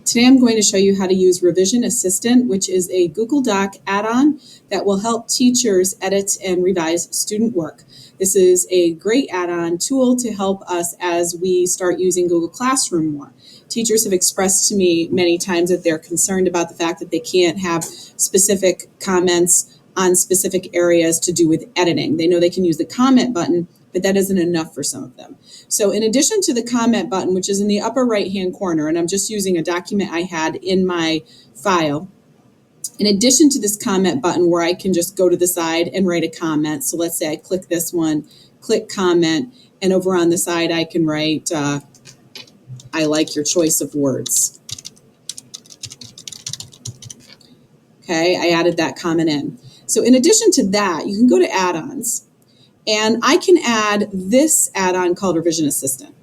Today I'm going to show you how to use Revision Assistant, which is a Google Doc add-on that will help teachers edit and revise student work. This is a great add-on tool to help us as we start using Google Classroom more. Teachers have expressed to me many times that they're concerned about the fact that they can't have specific comments on specific areas to do with editing. They know they can use the comment button, but that isn't enough for some of them. So in addition to the comment button, which is in the upper right-hand corner, and I'm just using a document I had in my file, in addition to this comment button where I can just go to the side and write a comment. So let's say I click this one, click comment, and over on the side I can write, I like your choice of words. Okay, I added that comment in. So in addition to that, you can go to add-ons. And I can add this add-on called Revision Assistant.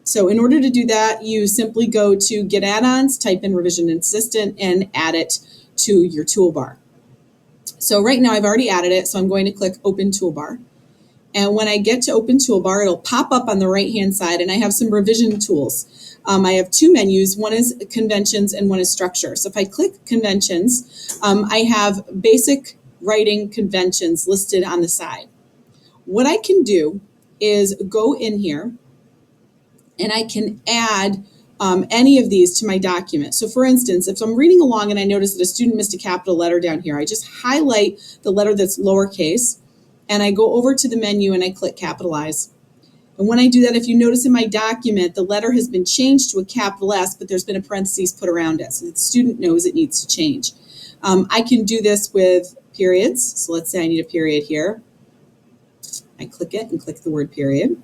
So in order to do that, you simply go to Get Add-ons, type in Revision Assistant, and add it to your toolbar. So right now I've already added it, so I'm going to click Open Toolbar. And when I get to Open Toolbar, it'll pop up on the right-hand side, and I have some revision tools. I have two menus. One is Conventions and one is Structure. So if I click Conventions, I have basic writing conventions listed on the side. What I can do is go in here and I can add any of these to my document. So for instance, if I'm reading along and I notice that a student missed a capital letter down here, I just highlight the letter that's lowercase and I go over to the menu and I click capitalize. And when I do that, if you notice in my document, the letter has been changed to a capital S, but there's been a parentheses put around it. So the student knows it needs to change. I can do this with periods. So let's say I need a period here. I click it and click the word period,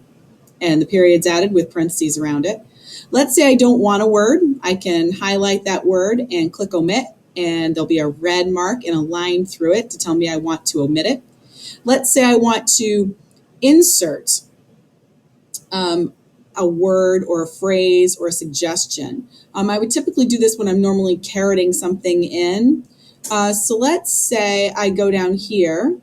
and the period's added with parentheses around it. Let's say I don't want a word. I can highlight that word and click omit, and there'll be a red mark and a line through it to tell me I want to omit it. Let's say I want to insert a word or a phrase or a suggestion. I would typically do this when I'm normally carroting something in. So let's say I go down here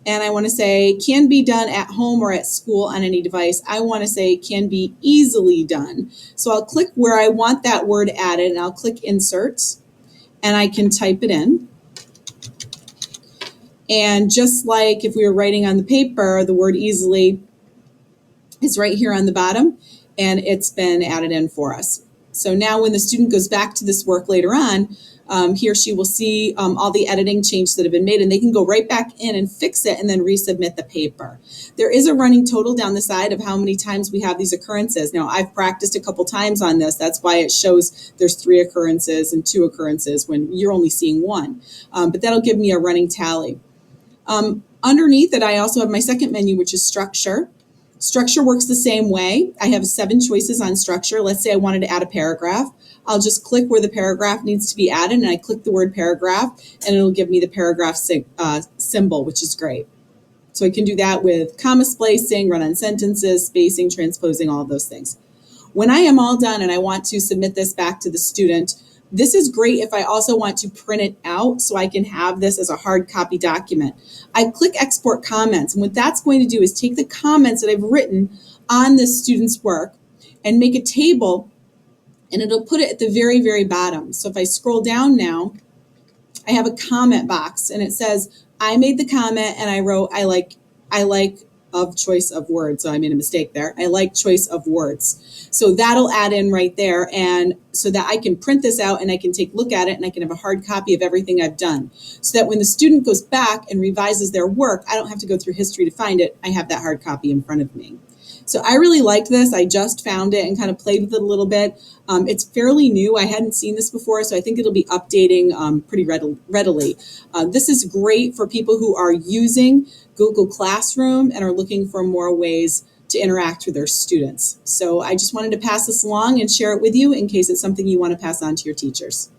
and I want to say can be done at home or at school on any device. I want to say can be easily done. So I'll click where I want that word added and I'll click insert and I can type it in. And just like if we were writing on the paper, the word easily is right here on the bottom and it's been added in for us. So now when the student goes back to this work later on, he or she will see all the editing changes that have been made and they can go right back in and fix it and then resubmit the paper. There is a running total down the side of how many times we have these occurrences. Now I've practiced a couple times on this. That's why it shows there's 3 occurrences and 2 occurrences when you're only seeing 1. But that'll give me a running tally. Underneath it, I also have my second menu, which is Structure. Structure works the same way. I have 7 choices on structure. Let's say I wanted to add a paragraph. I'll just click where the paragraph needs to be added and I click the word paragraph and it'll give me the paragraph symbol, which is great. So I can do that with comma spacing, run-on sentences, spacing, transposing, all of those things. When I am all done and I want to submit this back to the student, this is great if I also want to print it out so I can have this as a hard copy document. I click Export Comments, and what that's going to do is take the comments that I've written on this student's work and make a table, and it'll put it at the very, very bottom. So if I scroll down now, I have a comment box, and it says, I made the comment, and I wrote, I like of choice of words. So I made a mistake there. I like choice of words. So that'll add in right there. And so that I can print this out and I can take a look at it and I can have a hard copy of everything I've done. So that when the student goes back and revises their work, I don't have to go through history to find it. I have that hard copy in front of me. So I really liked this. I just found it and kind of played with it a little bit. It's fairly new. I hadn't seen this before, so I think it'll be updating pretty readily. This is great for people who are using Google Classroom and are looking for more ways to interact with their students. So I just wanted to pass this along and share it with you in case it's something you want to pass on to your teachers.